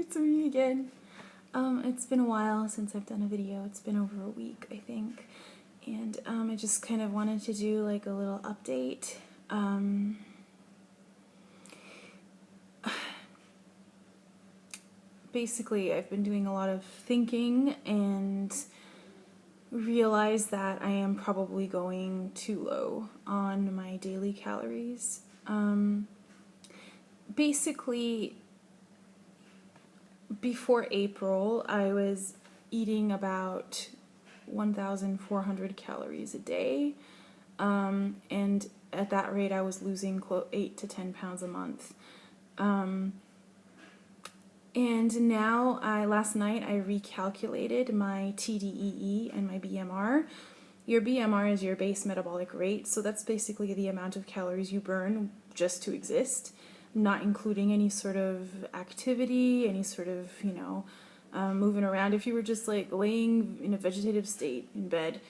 It's me again. It's been a while since I've done a video. It's been over a week, I think. And I just kind of wanted to do like a little update. Basically, I've been doing a lot of thinking and realized that I am probably going too low on my daily calories. Basically, before April, I was eating about 1,400 calories a day, and at that rate I was losing 8 to 10 pounds a month. And now, last night I recalculated my TDEE and my BMR. Your BMR is your base metabolic rate, so that's basically the amount of calories you burn just to exist, not including any sort of activity, any sort of, moving around. If you were just like laying in a vegetative state in bed,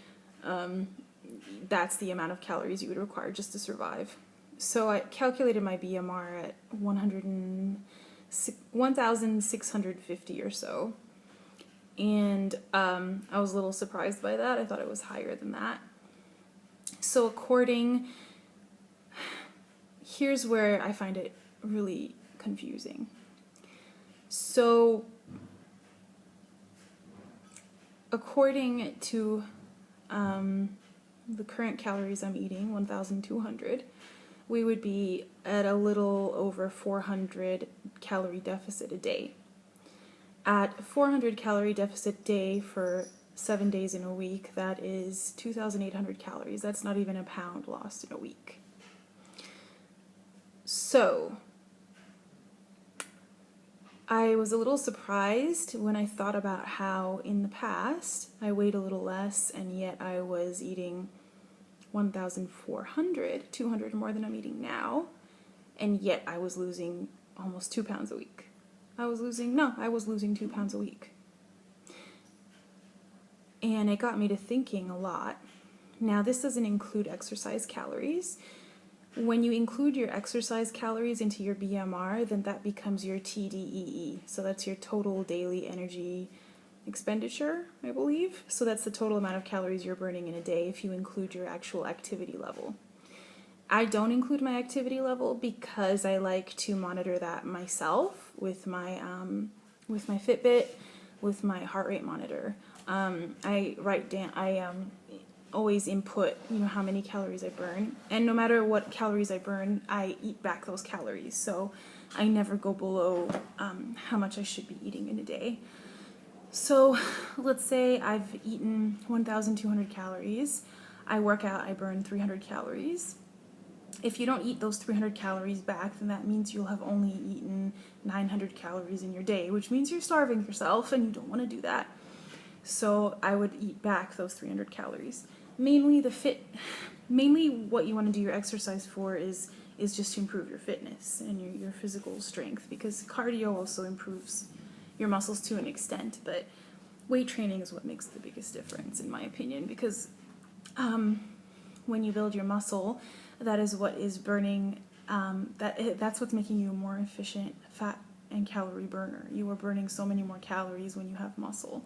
that's the amount of calories you would require just to survive. So I calculated my BMR at 1,650 or so. And I was a little surprised by that. I thought it was higher than that. So here's where I find it really confusing. So according to the current calories I'm eating, 1,200, we would be at a little over 400 calorie deficit a day. At 400 calorie deficit day for 7 days in a week, that is 2,800 calories. That's not even a pound lost in a week. So I was a little surprised when I thought about how in the past I weighed a little less and yet I was eating 1,400, 200 more than I'm eating now, and yet I was losing almost 2 pounds a week. I was losing 2 pounds a week. And it got me to thinking a lot. Now, this doesn't include exercise calories. When you include your exercise calories into your BMR, then that becomes your TDEE. So that's your total daily energy expenditure, I believe. So that's the total amount of calories you're burning in a day if you include your actual activity level. I don't include my activity level because I like to monitor that myself with my Fitbit, with my heart rate monitor. I write down. I always input, how many calories I burn, and no matter what calories I burn, I eat back those calories. So I never go below how much I should be eating in a day. So let's say I've eaten 1,200 calories. I work out, I burn 300 calories. If you don't eat those 300 calories back, then that means you'll have only eaten 900 calories in your day, which means you're starving yourself and you don't want to do that. So I would eat back those 300 calories. Mainly what you want to do your exercise for is just to improve your fitness and your physical strength, because cardio also improves your muscles to an extent, but weight training is what makes the biggest difference, in my opinion, because when you build your muscle, that is what is burning, that's what's making you a more efficient fat and calorie burner. You are burning so many more calories when you have muscle,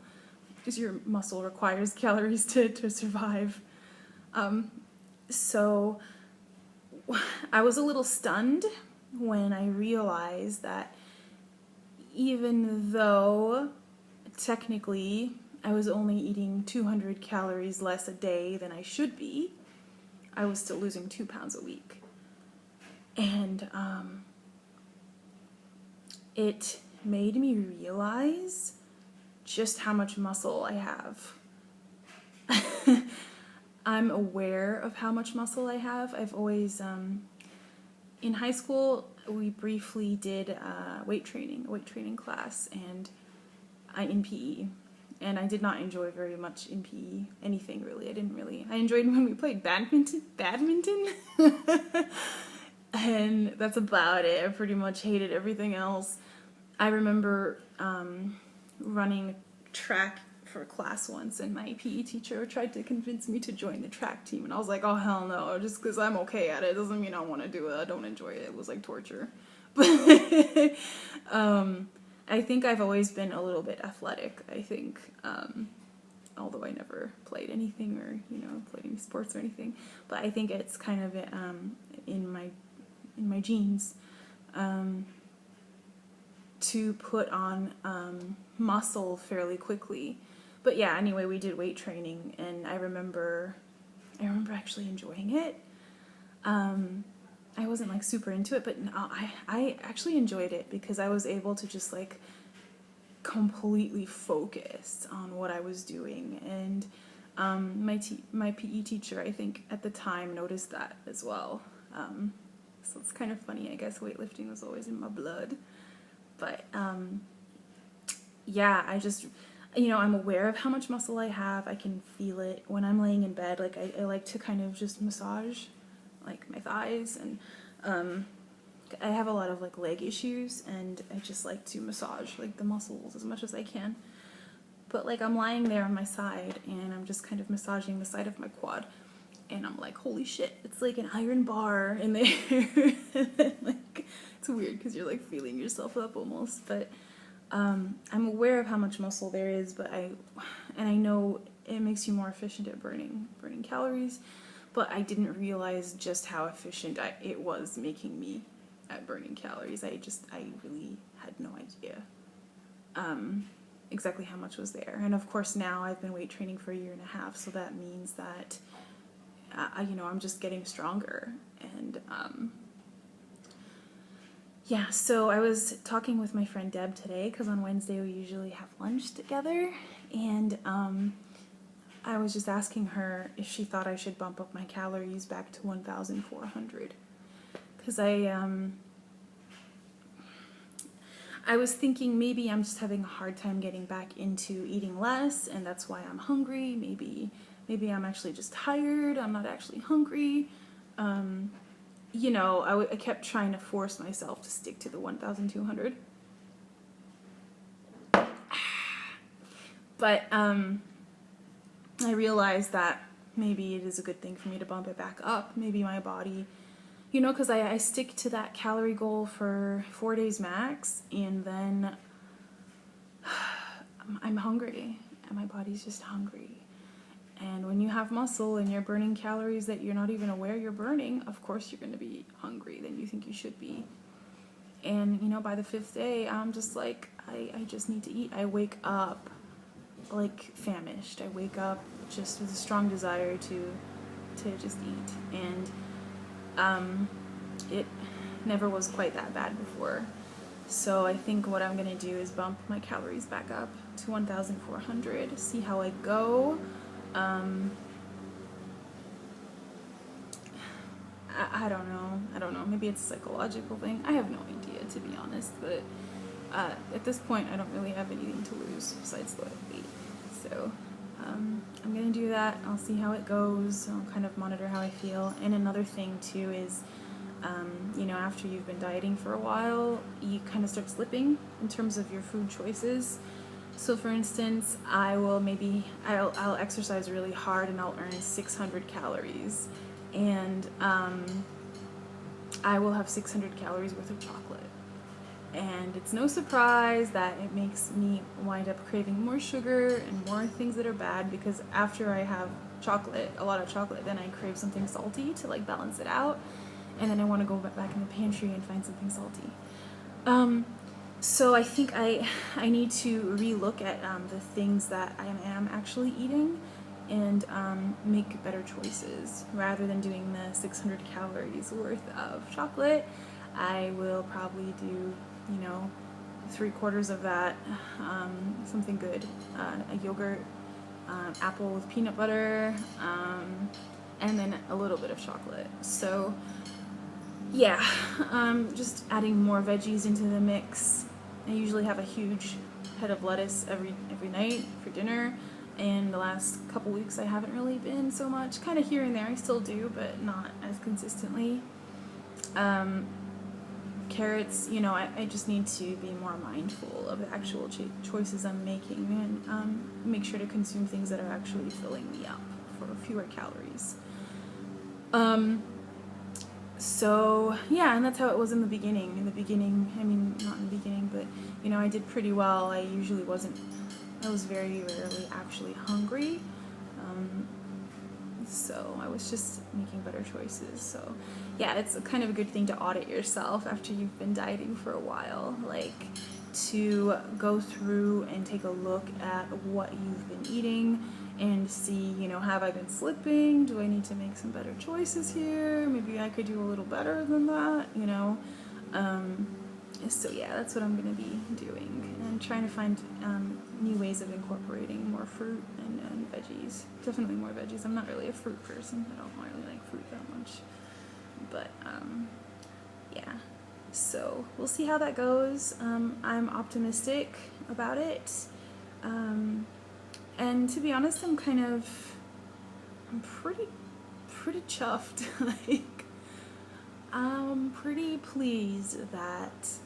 because your muscle requires calories to survive. So I was a little stunned when I realized that even though technically I was only eating 200 calories less a day than I should be, I was still losing 2 pounds a week. And it made me realize just how much muscle I have. I'm aware of how much muscle I have. I've always, in high school, we briefly did a weight training class, and in PE. And I did not enjoy very much in PE, anything really. I enjoyed when we played badminton. And that's about it. I pretty much hated everything else. I remember running track for class once, and my PE teacher tried to convince me to join the track team, and I was like, oh hell no, just because I'm okay at it doesn't mean I want to do it. I don't enjoy it. It was like torture. But I think I've always been a little bit athletic, I think, although I never played anything or, played any sports or anything. But I think it's kind of in my genes to put on muscle fairly quickly. But yeah, anyway, we did weight training, and I remember actually enjoying it. I wasn't like super into it, but no, I actually enjoyed it because I was able to just like completely focus on what I was doing. And my PE teacher, I think at the time, noticed that as well. So it's kind of funny, I guess weightlifting was always in my blood. But yeah, I just, I'm aware of how much muscle I have. I can feel it when I'm laying in bed. Like I like to kind of just massage like my thighs, and I have a lot of like leg issues, and I just like to massage like the muscles as much as I can. But like I'm lying there on my side, and I'm just kind of massaging the side of my quad, and I'm like, holy shit, it's like an iron bar in there. And then, like, it's weird because you're like feeling yourself up almost. But I'm aware of how much muscle there is, but I know it makes you more efficient at burning calories. But I didn't realize just how efficient it was making me at burning calories. I really had no idea exactly how much was there. And of course now I've been weight training for 1.5 years, so that means that I'm just getting stronger. And yeah, so I was talking with my friend Deb today, because on Wednesday we usually have lunch together, and I was just asking her if she thought I should bump up my calories back to 1,400, because I was thinking maybe I'm just having a hard time getting back into eating less, and that's why I'm hungry. Maybe I'm actually just tired. I'm not actually hungry. I kept trying to force myself to stick to the 1,200. But I realized that maybe it is a good thing for me to bump it back up. Maybe my body, because I stick to that calorie goal for 4 days max, and then I'm hungry, and my body's just hungry. And when you have muscle and you're burning calories that you're not even aware you're burning, of course you're going to be hungry than you think you should be. And, by the 5th day, I'm just like, I just need to eat. I wake up like famished. I wake up just with a strong desire to just eat. And it never was quite that bad before. So I think what I'm going to do is bump my calories back up to 1,400, see how I go. I don't know. Maybe it's a psychological thing. I have no idea, to be honest. But at this point, I don't really have anything to lose besides the weight. So I'm going to do that. I'll see how it goes. I'll kind of monitor how I feel. And another thing, too, is, after you've been dieting for a while, you kind of start slipping in terms of your food choices. So for instance, I'll exercise really hard and I'll earn 600 calories. And I will have 600 calories worth of chocolate. And it's no surprise that it makes me wind up craving more sugar and more things that are bad, because after I have a lot of chocolate, then I crave something salty to like balance it out. And then I want to go back in the pantry and find something salty. So I think I need to relook at the things that I am actually eating, and make better choices. Rather than doing the 600 calories worth of chocolate, I will probably do, 3/4 of that, something good, a yogurt, apple with peanut butter, and then a little bit of chocolate. So yeah, just adding more veggies into the mix. I usually have a huge head of lettuce every night for dinner, and the last couple weeks I haven't really been so much. Kind of here and there I still do, but not as consistently. Carrots, I just need to be more mindful of the actual choices I'm making, and make sure to consume things that are actually filling me up for fewer calories. So yeah, and that's how it was in the beginning. In the beginning, I mean, not in the beginning, but you know, I did pretty well. I was very rarely actually hungry. So I was just making better choices. So yeah, it's a kind of a good thing to audit yourself after you've been dieting for a while, like to go through and take a look at what you've been eating and see, you know, have I been slipping? Do I need to make some better choices here? Maybe I could do a little better than that, you know? So yeah, that's what I'm going to be doing, and trying to find new ways of incorporating more fruit and veggies. Definitely more veggies. I'm not really a fruit person. I don't really like fruit that much. But yeah, so we'll see how that goes. I'm optimistic about it. And to be honest, I'm pretty chuffed. Like, I'm pretty pleased that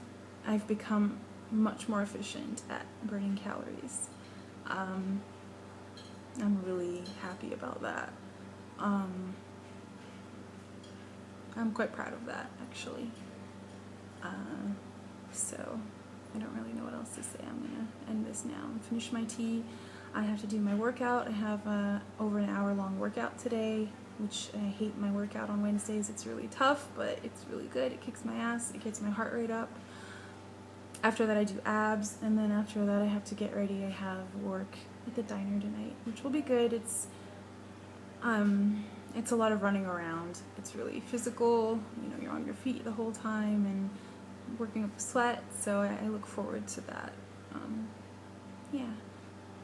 I've become much more efficient at burning calories. I'm really happy about that. I'm quite proud of that, actually. So I don't really know what else to say. I'm gonna end this now and finish my tea. I have to do my workout. I have over an hour-long workout today, which I hate my workout on Wednesdays. It's really tough, but it's really good. It kicks my ass. It gets my heart rate up. After that, I do abs, and then after that, I have to get ready. I have work at the diner tonight, which will be good. It's a lot of running around. It's really physical. You know, you're on your feet the whole time and working up a sweat. So I look forward to that. Yeah,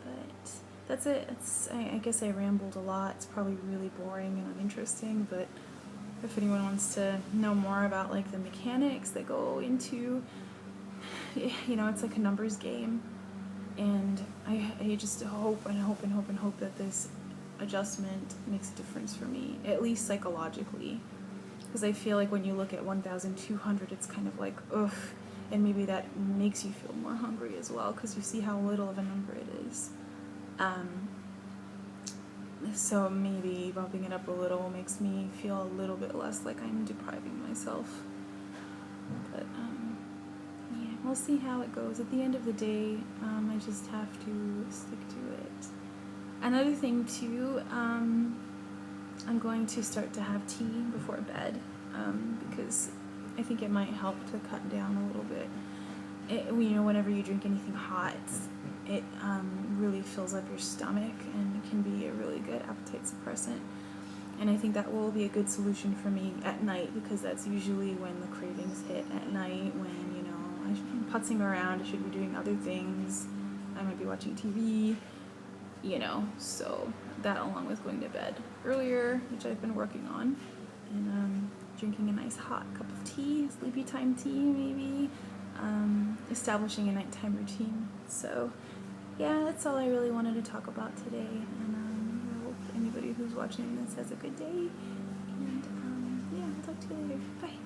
but that's it. I guess I rambled a lot. It's probably really boring and uninteresting, but if anyone wants to know more about like the mechanics that go into, you know, it's like a numbers game, and I just hope that this adjustment makes a difference for me, at least psychologically, because I feel like when you look at 1,200, it's kind of like, ugh, and maybe that makes you feel more hungry as well, because you see how little of a number it is. So maybe bumping it up a little makes me feel a little bit less like I'm depriving myself. But yeah, we'll see how it goes. At the end of the day, I just have to stick to it. Another thing too, I'm going to start to have tea before bed, because I think it might help to cut down a little bit. You know, whenever you drink anything hot, it really fills up your stomach, and it can be a really good appetite suppressant. And I think that will be a good solution for me at night, because that's usually when the cravings hit at night, when, you know, I'm putzing around, I should be doing other things, I might be watching TV, you know, so that along with going to bed earlier, which I've been working on, and drinking a nice hot cup of tea, sleepy time tea maybe, establishing a nighttime routine. So yeah, that's all I really wanted to talk about today, and I hope anybody who's watching this has a good day, and yeah, I'll talk to you later. Bye.